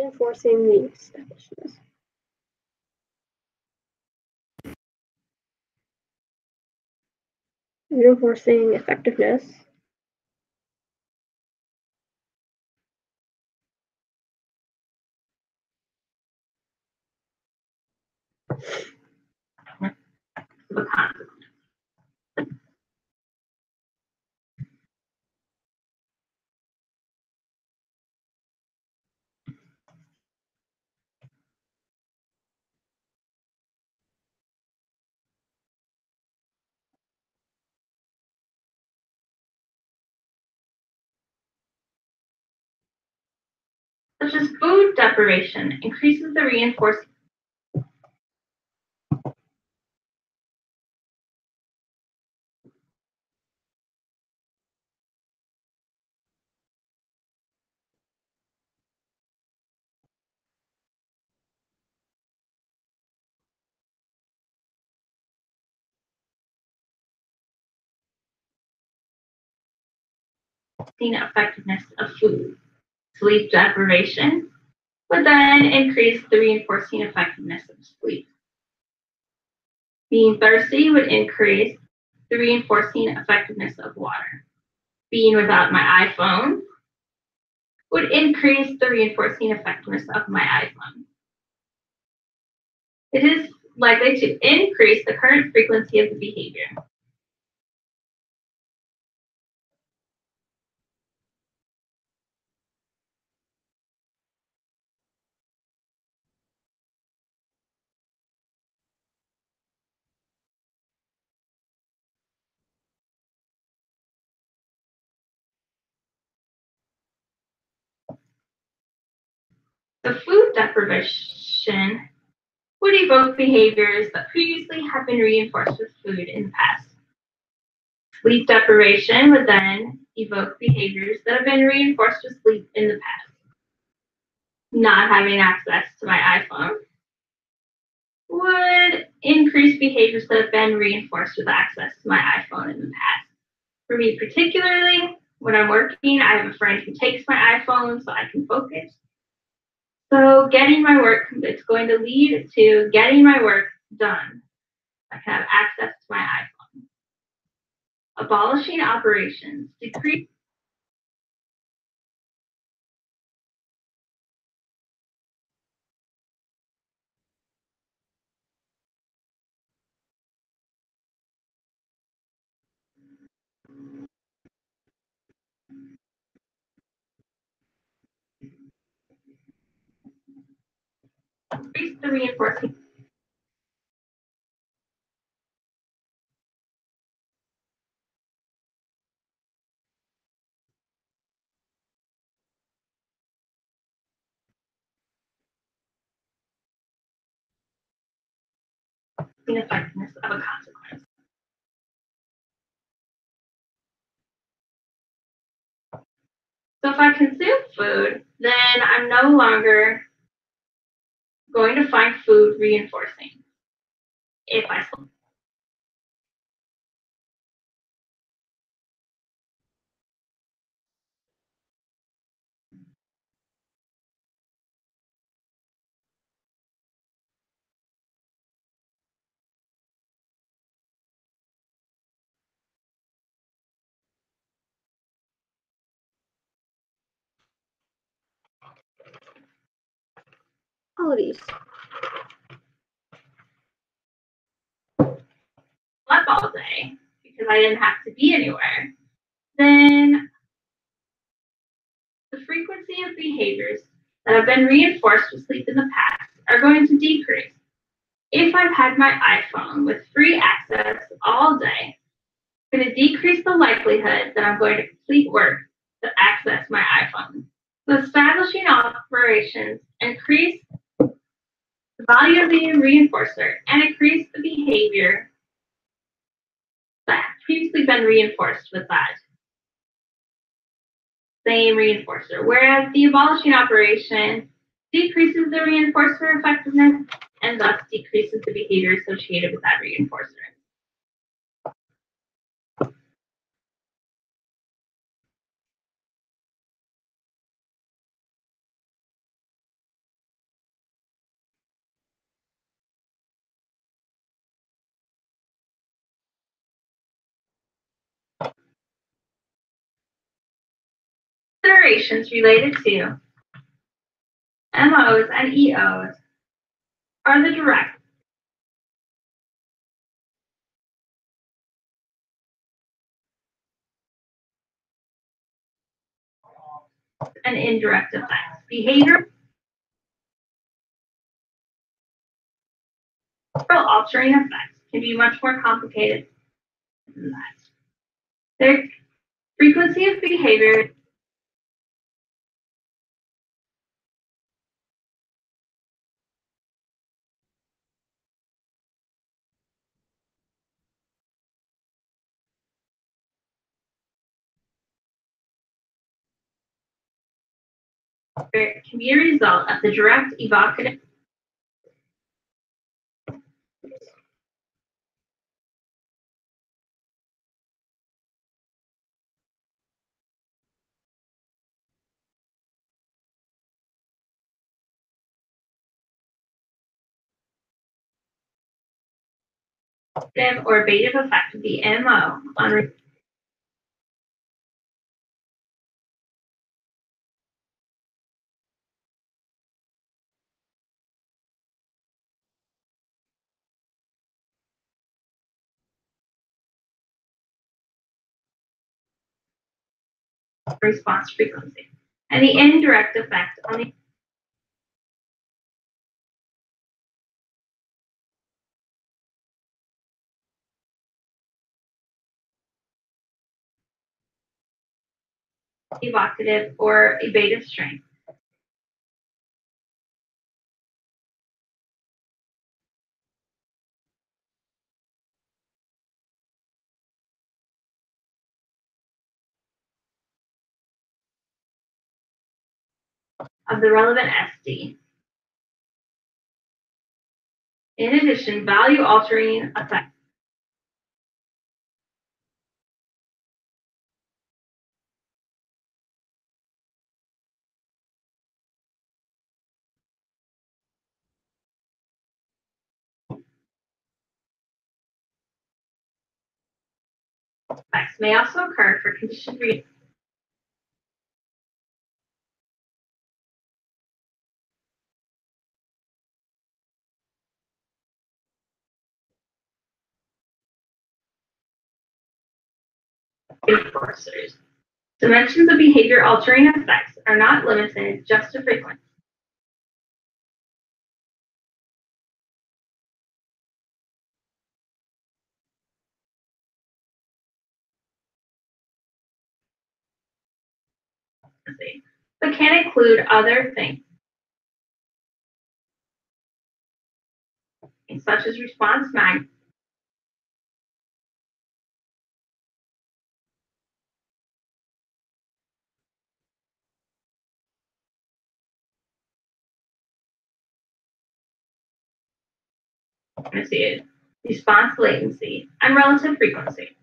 reinforcing the establishness. Reinforcing effectiveness. The consequence. Such as food deprivation increases the reinforcement. Effectiveness of food. Sleep deprivation would then increase the reinforcing effectiveness of sleep. Being thirsty would increase the reinforcing effectiveness of water. Being without my iPhone would increase the reinforcing effectiveness of my iPhone. It is likely to increase the current frequency of the behavior. The food deprivation would evoke behaviors that previously have been reinforced with food in the past. Sleep deprivation would then evoke behaviors that have been reinforced with sleep in the past. Not having access to my iPhone would increase behaviors that have been reinforced with access to my iPhone in the past. For me particularly, when I'm working, I have a friend who takes my iPhone so I can focus. So getting my work, it's going to lead to getting my work done. I can have access to my iPhone. Abolishing operations, decrease the reinforcing. Effectiveness of a consequence. So if I consume food, then I'm no longer going to find food reinforcing. If I All of these. slept all day because I didn't have to be anywhere, then the frequency of behaviors that have been reinforced with sleep in the past are going to decrease. If I've had my iPhone with free access all day, it's going to decrease the likelihood that I'm going to complete work to access my iPhone. So establishing operations increase the value of the reinforcer and increase the behavior that has previously been reinforced with that same reinforcer, whereas the abolishing operation decreases the reinforcer effectiveness and thus decreases the behavior associated with that reinforcer. considerations related to MOs and EOs are the direct and indirect effects. Behavioral altering effects can be much more complicated than that. Their frequency of behavior can be a result of the direct evocative or abative effect of the MO on response frequency, and the indirect effect on the evocative or abative strength. Of the relevant SD. In addition, value altering effects may also occur for conditioned reinforcers. Dimensions of behavior altering effects are not limited just to frequency. But can include other things, such as response magnitude, response latency, and relative frequency.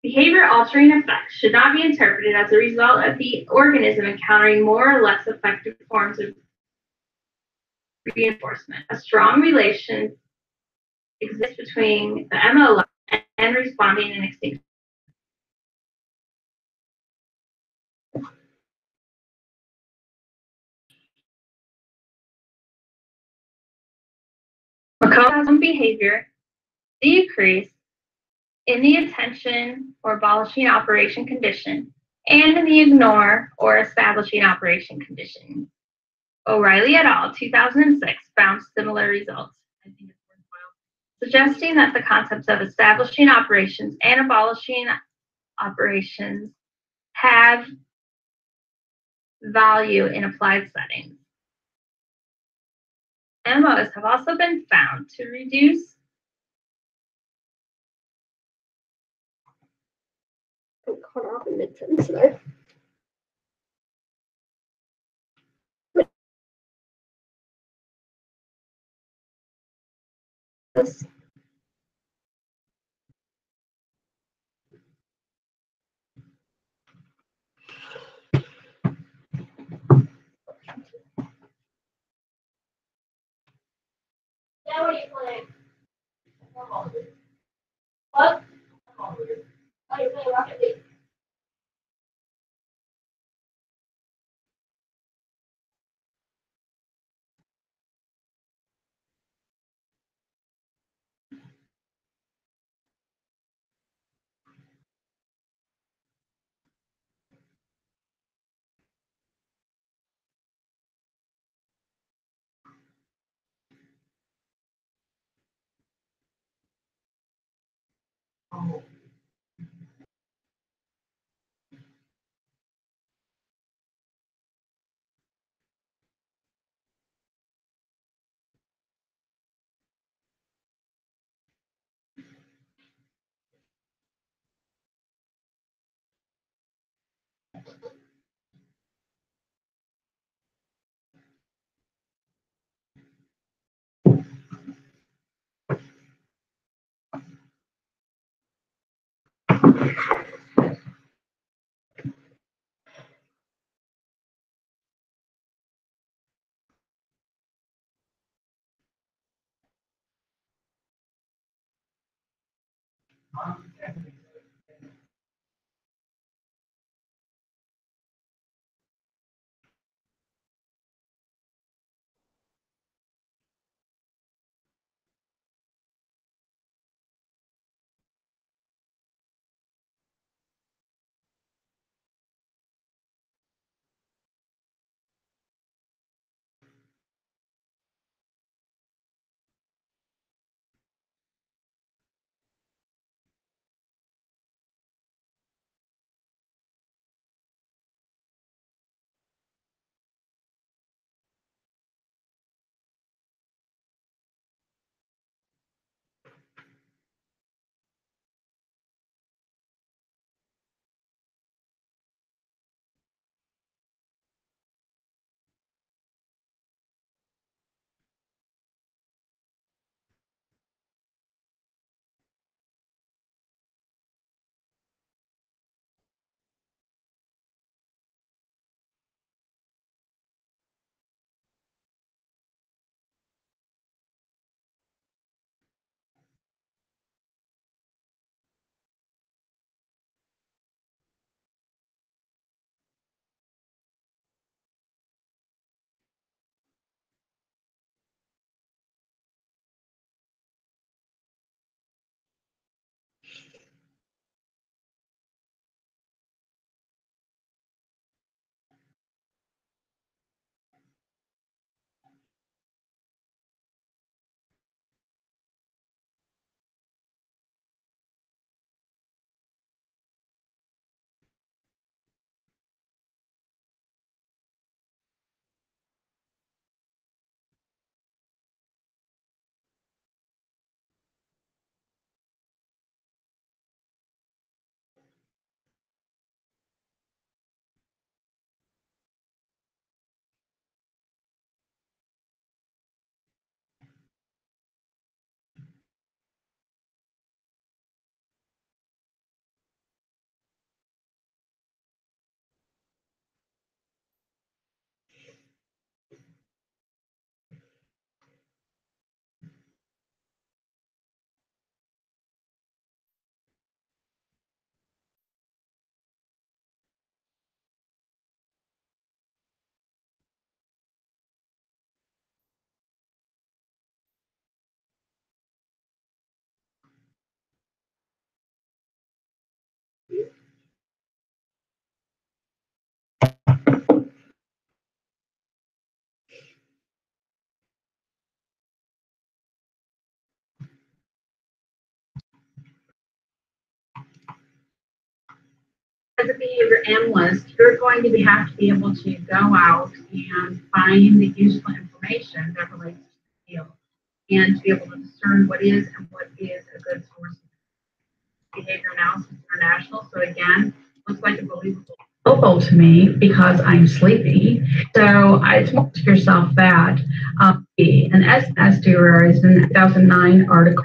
Behavior altering effects should not be interpreted as a result of the organism encountering more or less effective forms of reinforcement. A strong relation exists between the MO and responding and extinction. McCollum behavior decrease in the attention or abolishing operation condition and in the ignore or establishing operation condition. O'Reilly et al. 2006 found similar results, suggesting that the concepts of establishing operations and abolishing operations have value in applied settings. MOs have also been found to reduce cut off in mid-sentence there. Yes. Yeah, what are you playing? What? Oh, you're playing Rocket League. As a behavior analyst, you're going to have to be able to go out and find the useful information that relates to the field and to be able to discern what is and what is a good source of behavior analysis international. So again, looks like a believable local to me because I'm sleepy. So I told yourself that be an SD is in 2009 article.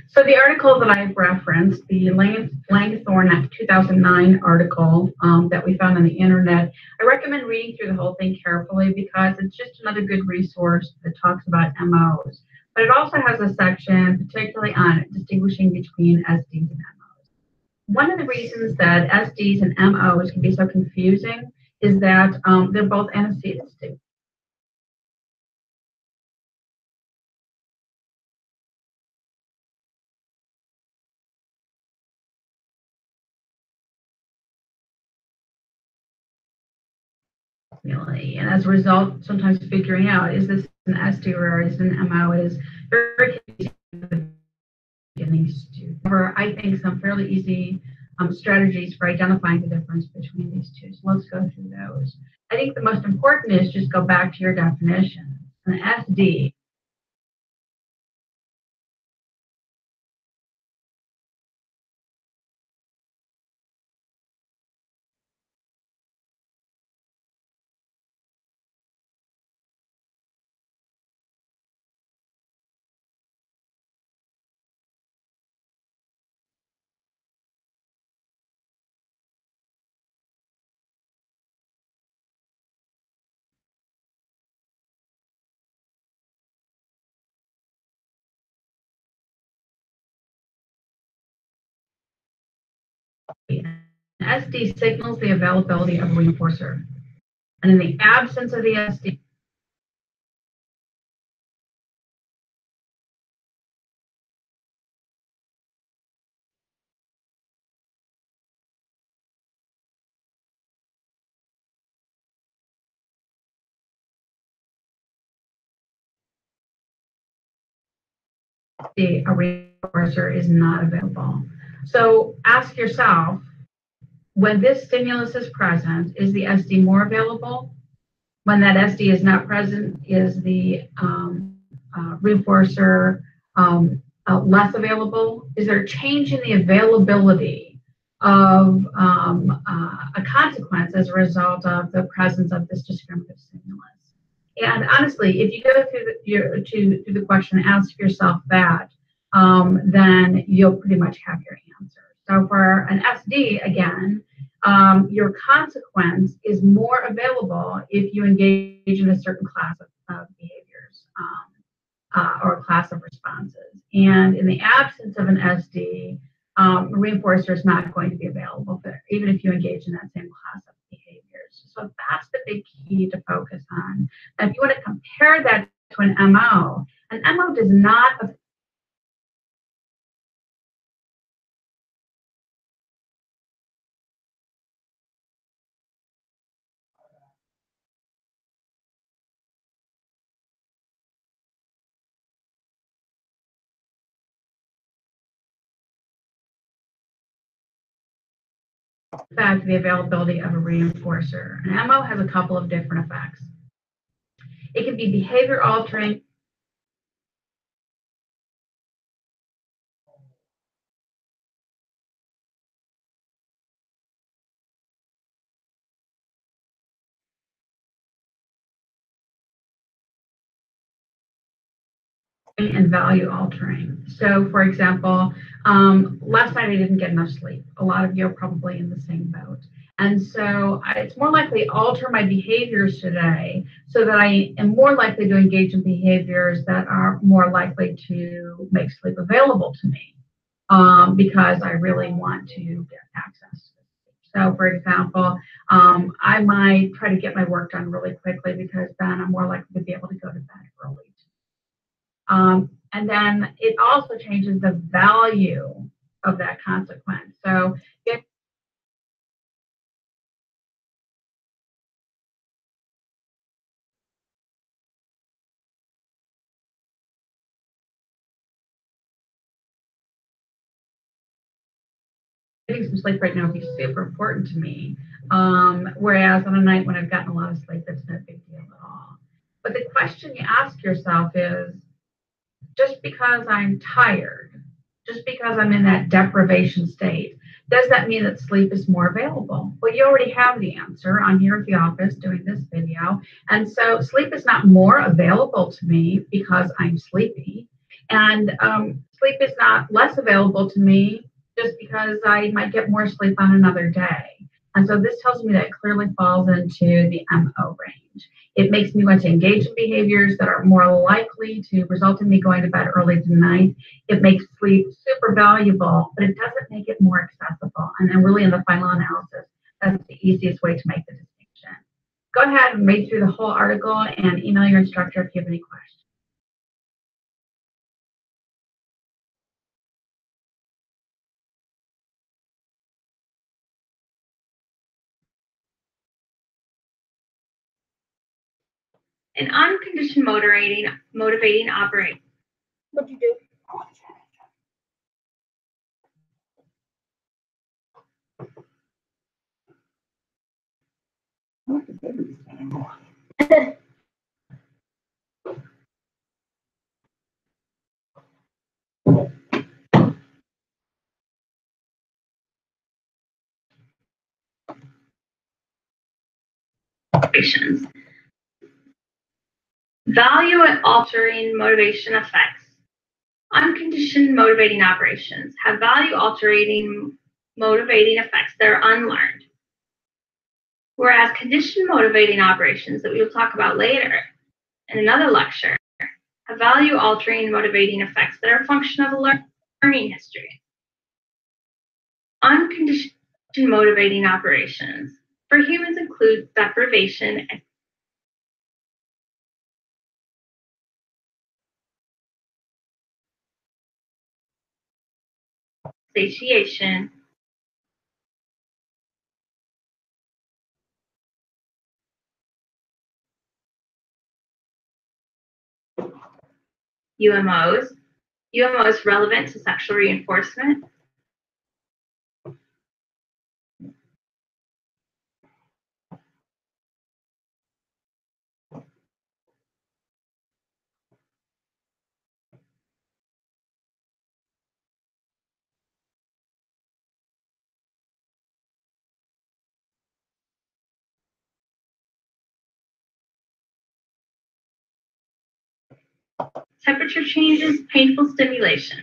So the article that I've referenced, the Langthorne 2009 article that we found on the internet, I recommend reading through the whole thing carefully because it's just another good resource that talks about MOs. But it also has a section particularly on distinguishing between SDs and MOs. One of the reasons that SDs and MOs can be so confusing is that they're both antecedents. And as a result, sometimes figuring out, is this an SD or is it an MO is very beginning to. However, I think some fairly easy strategies for identifying the difference between these two. So let's go through those. I think the most important is just go back to your definition. An SD SD signals the availability of a reinforcer. And in the absence of the SD, a reinforcer is not available. So ask yourself, when this stimulus is present, is the SD more available? When that SD is not present, is the reinforcer less available? Is there a change in the availability of a consequence as a result of the presence of this discriminative stimulus? And honestly, if you go through the question, ask yourself that, then you'll pretty much have your answer. So for an SD, again, your consequence is more available if you engage in a certain class of behaviors or a class of responses. And in the absence of an SD, a reinforcer is not going to be available, even if you engage in that same class of behaviors. So that's the big key to focus on. Now, if you want to compare that to an MO does not affect the availability of a reinforcer. An MO has a couple of different effects. It can be behavior altering. And value altering. So for example, last night I didn't get enough sleep. A lot of you are probably in the same boat. And so it's more likely to alter my behaviors today so that I am more likely to engage in behaviors that are more likely to make sleep available to me because I really want to get access. So for example, I might try to get my work done really quickly because then I'm more likely to be able to go to bed early. And then it also changes the value of that consequence. So it getting some sleep right now would be super important to me. Whereas on a night when I've gotten a lot of sleep, that's no big deal at all. But the question you ask yourself is, just because I'm tired, just because I'm in that deprivation state, Does that mean that sleep is more available? Well, you already have the answer. I'm here at the office doing this video. And so sleep is not more available to me because I'm sleepy. And sleep is not less available to me just because I might get more sleep on another day. And so this tells me that it clearly falls into the MO range. It makes me want to engage in behaviors that are more likely to result in me going to bed early tonight. It makes sleep super valuable, but it doesn't make it more accessible. And then really in the final analysis, that's the easiest way to make the distinction. Go ahead and read through the whole article and email your instructor if you have any questions. An unconditioned motivating operation. What'd you do? Operations. Value-altering motivation effects. Unconditioned motivating operations have value-altering motivating effects that are unlearned, whereas conditioned motivating operations that we will talk about later in another lecture have value-altering motivating effects that are a function of a learning history. Unconditioned motivating operations for humans include deprivation and satiation, UMOs relevant to sexual reinforcement, temperature changes, painful stimulation.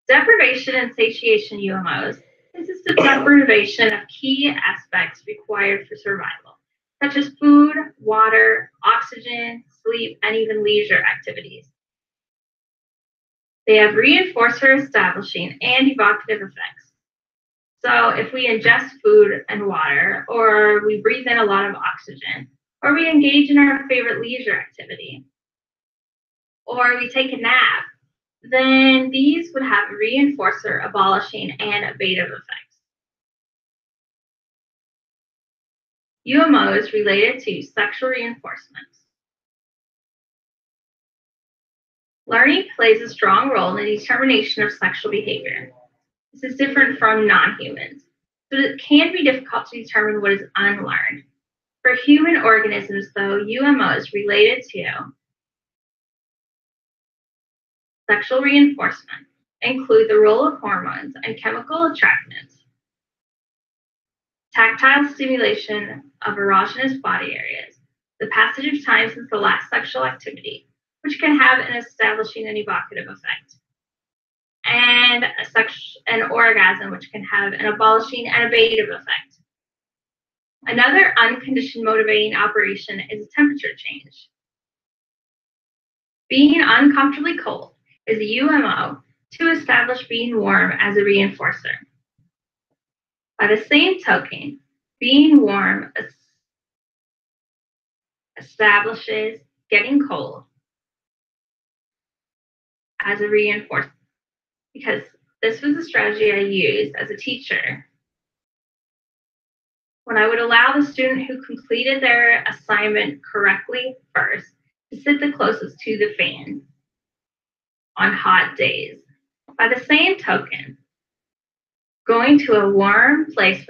Deprivation and satiation UMOs consist of deprivation of key aspects required for survival, such as food, water, oxygen, sleep, and even leisure activities. They have reinforcer establishing and evocative effects. So if we ingest food and water, or we breathe in a lot of oxygen, or we engage in our favorite leisure activity, or we take a nap, then these would have reinforcer, abolishing, and abative effects. UMOs related to sexual reinforcements. Learning plays a strong role in the determination of sexual behavior. This is different from non-humans, so it can be difficult to determine what is unlearned. For human organisms, though, UMOs related to sexual reinforcement include the role of hormones and chemical attractants, tactile stimulation of erogenous body areas, the passage of time since the last sexual activity, which can have an establishing and evocative effect, and an orgasm, which can have an abolishing and abative effect. Another unconditioned motivating operation is a temperature change. Being uncomfortably cold is a UMO to establish being warm as a reinforcer. By the same token, being warm establishes getting cold as a reinforcer, because this was a strategy I used as a teacher when I would allow the student who completed their assignment correctly first to sit the closest to the fan on hot days. By the same token, going to a warm place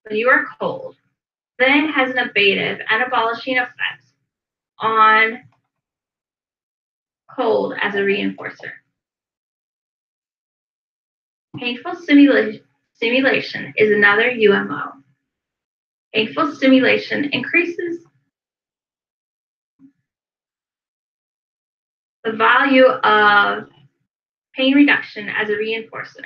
when you are cold, then has an abative and abolishing effect on cold as a reinforcer. Painful stimulation is another UMO. Painful stimulation increases the value of pain reduction as a reinforcer.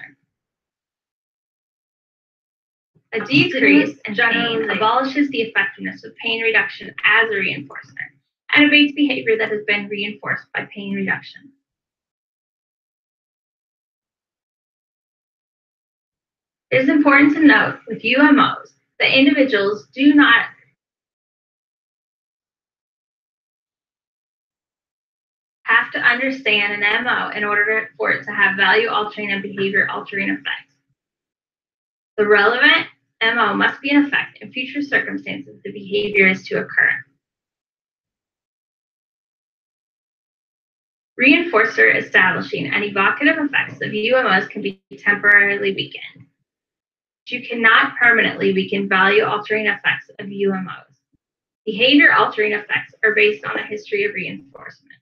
A decrease in pain abolishes the effectiveness of pain reduction as a reinforcer and abates behavior that has been reinforced by pain reduction. It is important to note with UMOs that individuals do not have to understand an MO in order for it to have value-altering and behavior-altering effects. The relevant MO must be in effect in future circumstances the behavior is to occur. Reinforcer establishing and evocative effects of UMOs can be temporarily weakened. You cannot permanently weaken value-altering effects of UMOs. Behavior-altering effects are based on a history of reinforcement.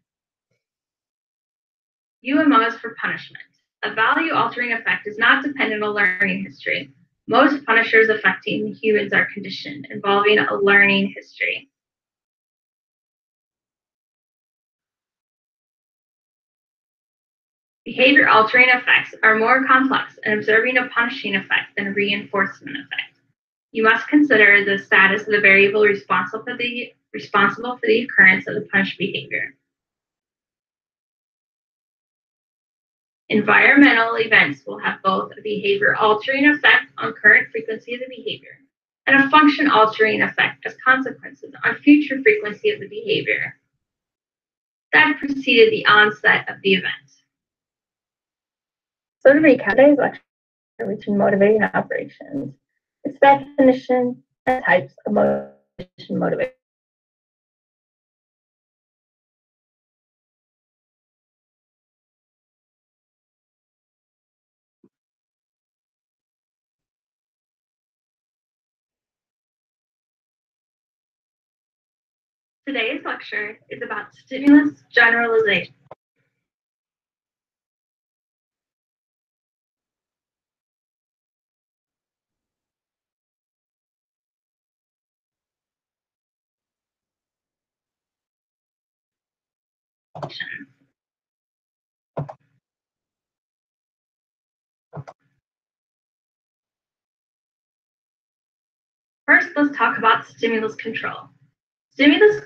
UMOs for punishment. A value-altering effect is not dependent on learning history. Most punishers affecting humans are conditioned, involving a learning history. Behavior-altering effects are more complex in observing a punishing effect than a reinforcement effect. You must consider the status of the variable responsible for the occurrence of the punished behavior. Environmental events will have both a behavior-altering effect on current frequency of the behavior and a function-altering effect as consequences on future frequency of the behavior that preceded the onset of the event. So to recap today's lecture between motivating operations, its definition and types of motivation motivation. Today's lecture is about stimulus generalization. First, let's talk about stimulus control. Stimulus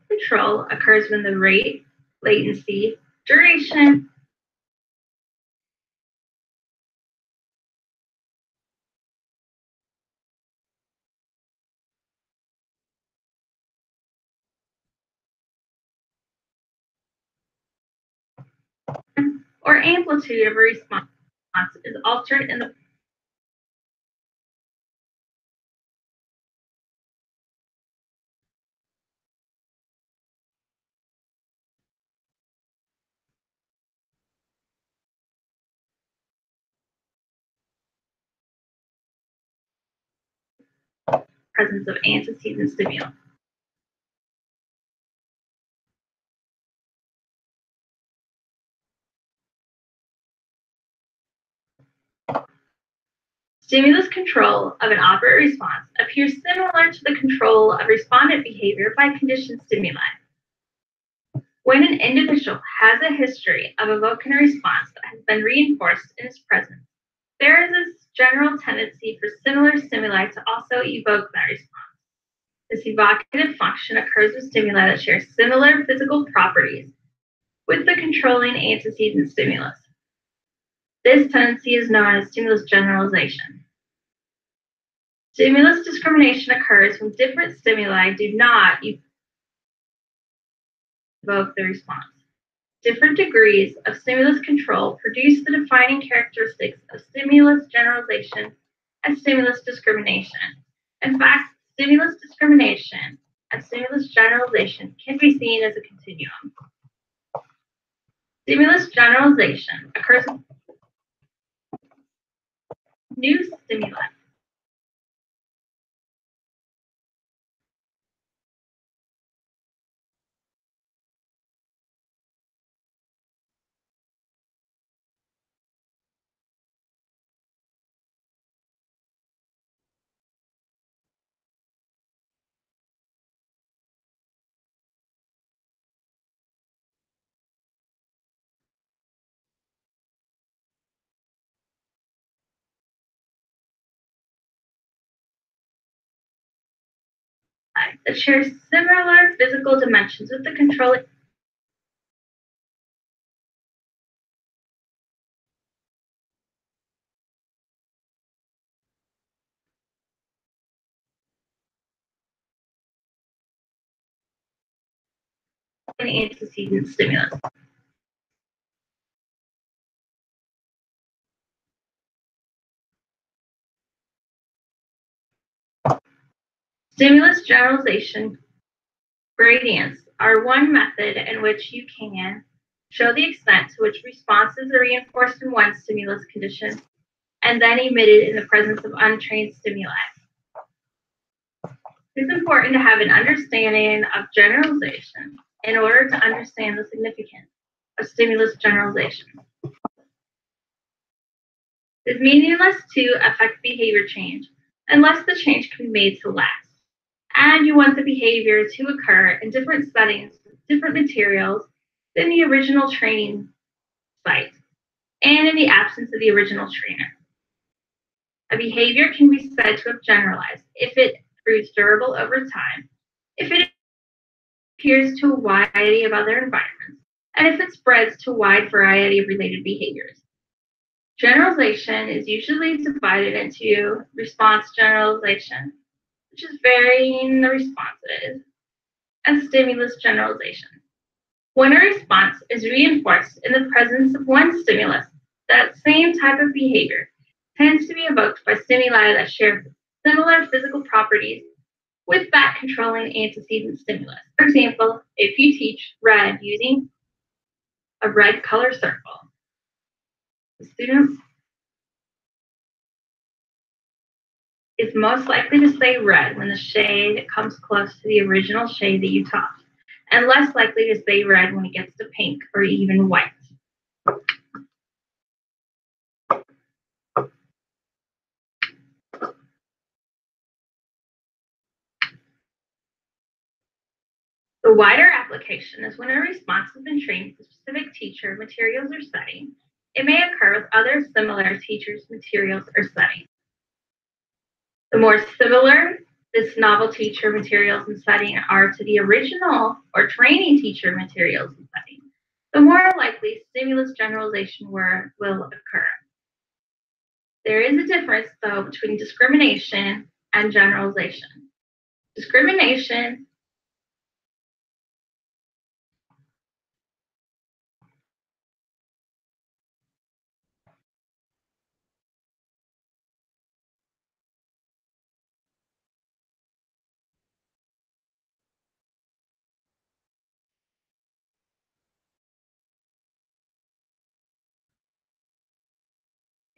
control occurs when the rate, latency, duration, or amplitude of a response is altered in the presence of antecedent stimulus. Stimulus control of an operant response appears similar to the control of respondent behavior by conditioned stimuli. When an individual has a history of evoking a response that has been reinforced in his presence, there is a general tendency for similar stimuli to also evoke that response. This evocative function occurs with stimuli that share similar physical properties with the controlling antecedent stimulus. This tendency is known as stimulus generalization. Stimulus discrimination occurs when different stimuli do not evoke the response. different degrees of stimulus control produce the defining characteristics of stimulus generalization and stimulus discrimination. In fact, stimulus discrimination and stimulus generalization can be seen as a continuum. Stimulus generalization occurs with new stimuli. That shares similar physical dimensions with the controlling antecedent stimulus. Stimulus generalization gradients are one method in which you can show the extent to which responses are reinforced in one stimulus condition and then emitted in the presence of untrained stimuli. It's important to have an understanding of generalization in order to understand the significance of stimulus generalization. It's meaningless to affect behavior change unless the change can be made to last. And you want the behavior to occur in different settings with different materials than the original training site and in the absence of the original trainer. A behavior can be said to have generalized if it proves durable over time, if it appears to a wide variety of other environments, and if it spreads to a wide variety of related behaviors. Generalization is usually divided into response generalization, which is varying the responses, and stimulus generalization. When a response is reinforced in the presence of one stimulus, that same type of behavior tends to be evoked by stimuli that share similar physical properties with that controlling antecedent stimulus. For example, if you teach red using a red color circle, the student is most likely to say red when the shade comes close to the original shade that you taught, and less likely to say red when it gets to pink or even white. The wider application is when a response has been trained with a specific teacher, materials, or setting. It may occur with other similar teachers, materials, or settings. The more similar this novel teacher, materials, and setting are to the original or training teacher, materials, and setting, the more likely stimulus generalization will occur. There is a difference, though, between discrimination and generalization. Discrimination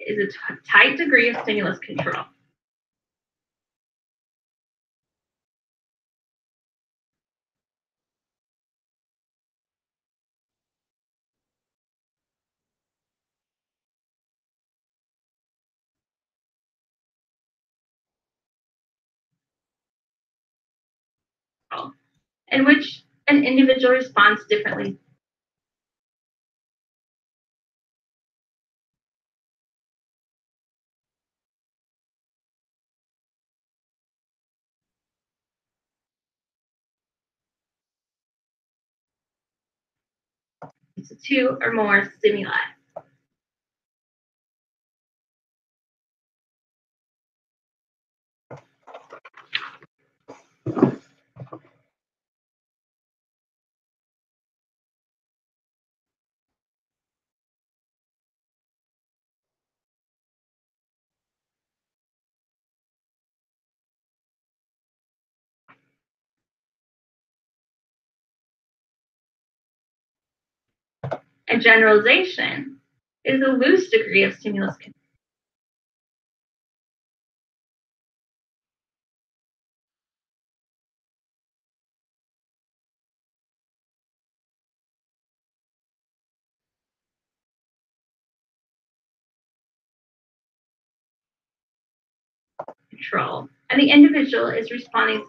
is a tight degree of stimulus control. In which an individual responds differently. To two or more stimuli. And generalization is a loose degree of stimulus control. And the individual is responding